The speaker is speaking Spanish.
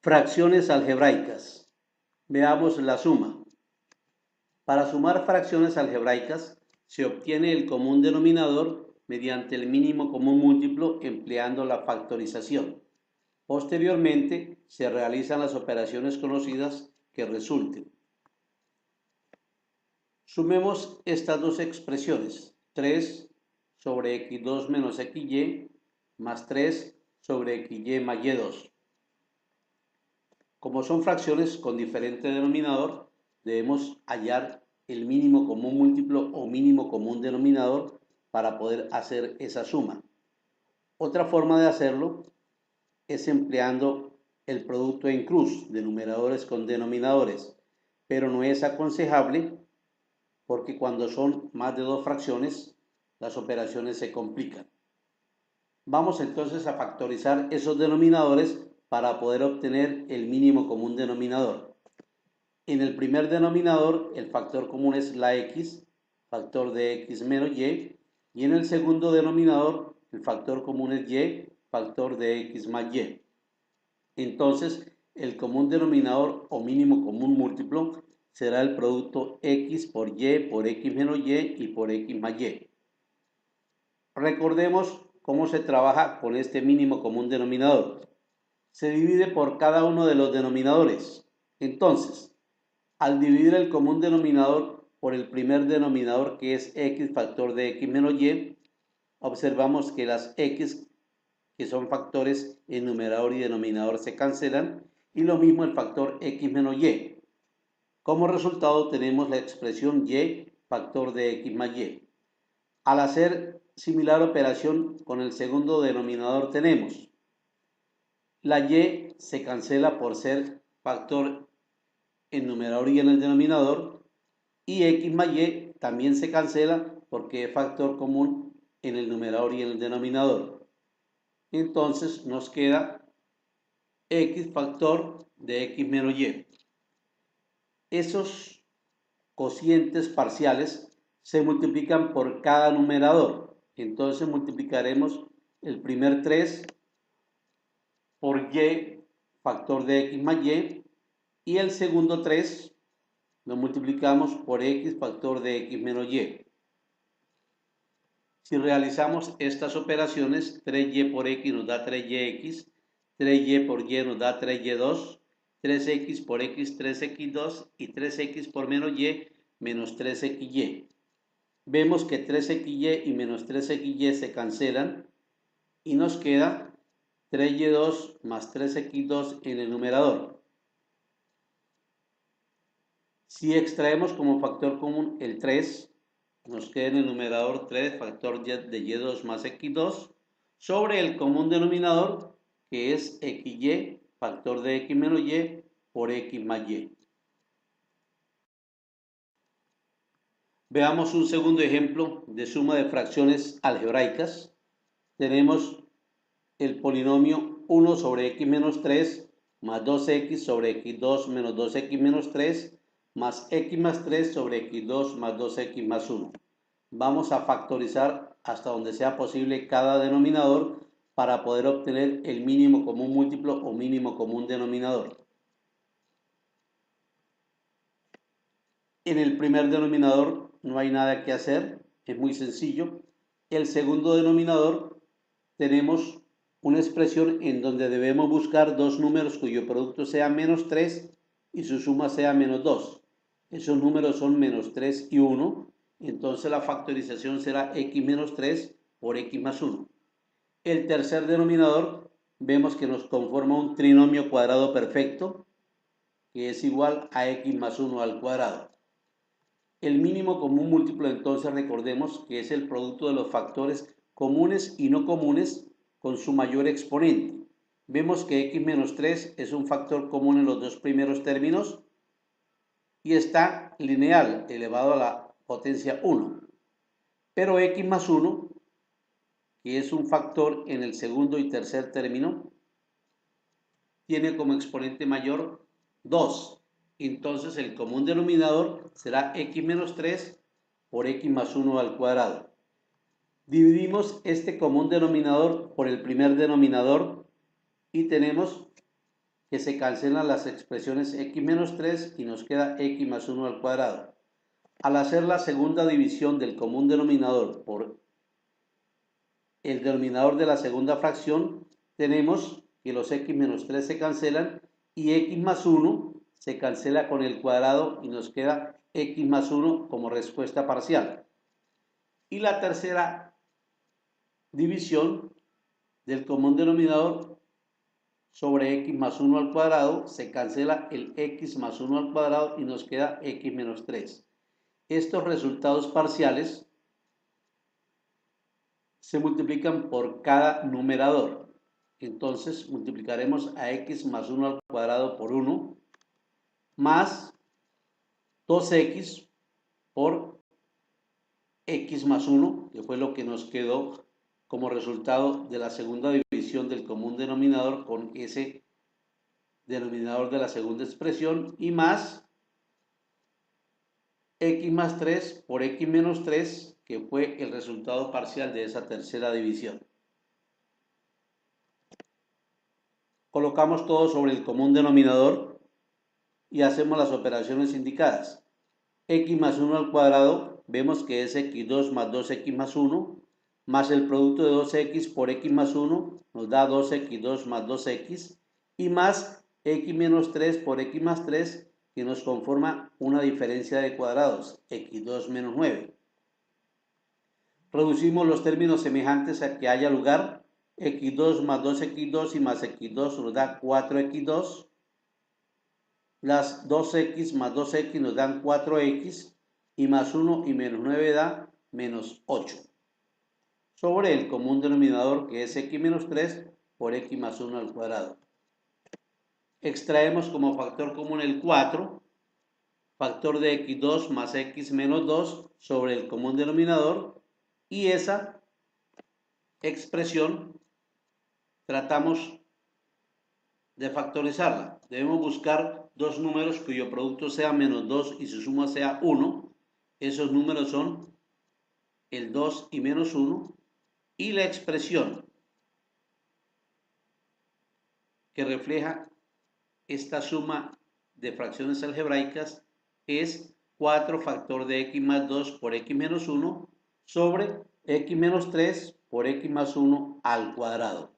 Fracciones algebraicas. Veamos la suma. Para sumar fracciones algebraicas se obtiene el común denominador mediante el mínimo común múltiplo empleando la factorización. Posteriormente se realizan las operaciones conocidas que resulten. Sumemos estas dos expresiones, 3 sobre x2 menos xy más 3 sobre xy más y2. Como son fracciones con diferente denominador, debemos hallar el mínimo común múltiplo o mínimo común denominador para poder hacer esa suma. Otra forma de hacerlo es empleando el producto en cruz de numeradores con denominadores, pero no es aconsejable porque cuando son más de dos fracciones, las operaciones se complican. Vamos entonces a factorizar esos denominadores para poder obtener el mínimo común denominador. En el primer denominador, el factor común es la x, factor de x menos y en el segundo denominador, el factor común es y, factor de x más y. Entonces, el común denominador o mínimo común múltiplo será el producto x por x menos y por x más y. Recordemos cómo se trabaja con este mínimo común denominador. Se divide por cada uno de los denominadores. Entonces, al dividir el común denominador por el primer denominador que es x factor de x menos y, observamos que las x que son factores en numerador y denominador se cancelan y lo mismo el factor x menos y. Como resultado tenemos la expresión y factor de x más y. Al hacer similar operación con el segundo denominador tenemos la y se cancela por ser factor en numerador y en el denominador y x más y también se cancela porque es factor común en el numerador y en el denominador. Entonces nos queda x factor de x menos y. Esos cocientes parciales se multiplican por cada numerador. Entonces multiplicaremos el primer 3 por y factor de x más y el segundo 3 lo multiplicamos por x factor de x menos y. Si realizamos estas operaciones, 3y por x nos da 3yx, 3y por y nos da 3y2, 3x por x 3x2 y 3x por menos y menos 3xy. Vemos que 3xy y menos 3xy se cancelan y nos queda 3y2 más 3x2 en el numerador. Si extraemos como factor común el 3, nos queda en el numerador 3 factor de y2 más x2 sobre el común denominador que es xy factor de x menos y por x más y. Veamos un segundo ejemplo de suma de fracciones algebraicas. Tenemos el polinomio 1 sobre x menos 3 más 2x sobre x2 menos 2x menos 3 más x más 3 sobre x2 más 2x más 1. Vamos a factorizar hasta donde sea posible cada denominador para poder obtener el mínimo común múltiplo o mínimo común denominador. En el primer denominador no hay nada que hacer, es muy sencillo. El segundo denominador tenemos una expresión en donde debemos buscar dos números cuyo producto sea menos 3 y su suma sea menos 2. Esos números son menos 3 y 1, entonces la factorización será x menos 3 por x más 1. El tercer denominador vemos que nos conforma un trinomio cuadrado perfecto que es igual a x más 1 al cuadrado. El mínimo común múltiplo entonces recordemos que es el producto de los factores comunes y no comunes con su mayor exponente. Vemos que x menos 3 es un factor común en los dos primeros términos y está lineal elevado a la potencia 1. Pero x más 1, que es un factor en el segundo y tercer término, tiene como exponente mayor 2. Entonces el común denominador será x menos 3 por x más 1 al cuadrado. Dividimos este común denominador por el primer denominador y tenemos que se cancelan las expresiones x menos 3 y nos queda x más 1 al cuadrado. Al hacer la segunda división del común denominador por el denominador de la segunda fracción, tenemos que los x menos 3 se cancelan y x más 1 se cancela con el cuadrado y nos queda x más 1 como respuesta parcial. Y la tercera división del común denominador sobre x más 1 al cuadrado, se cancela el x más 1 al cuadrado y nos queda x menos 3. Estos resultados parciales se multiplican por cada numerador. Entonces multiplicaremos a x más 1 al cuadrado por 1 más 2x por x más 1, que fue lo que nos quedó como resultado de la segunda división del común denominador con ese denominador de la segunda expresión, y más x más 3 por x menos 3, que fue el resultado parcial de esa tercera división. Colocamos todo sobre el común denominador y hacemos las operaciones indicadas. X más 1 al cuadrado, vemos que es x2 más 2x más 1, más el producto de 2x por x más 1, nos da 2x2 más 2x, y más x menos 3 por x más 3, que nos conforma una diferencia de cuadrados, x2 menos 9. Reducimos los términos semejantes a que haya lugar, x2 más 2x2 y más x2 nos da 4x2, las 2x más 2x nos dan 4x, y más 1 y menos 9 da menos 8. Sobre el común denominador, que es x menos 3 por x más 1 al cuadrado. Extraemos como factor común el 4, factor de x2 más x menos 2 sobre el común denominador, y esa expresión tratamos de factorizarla. Debemos buscar dos números cuyo producto sea menos 2 y su suma sea 1. Esos números son el 2 y menos 1, y la expresión que refleja esta suma de fracciones algebraicas es 4 factor de x más 2 por x menos 1 sobre x menos 3 por x más 1 al cuadrado.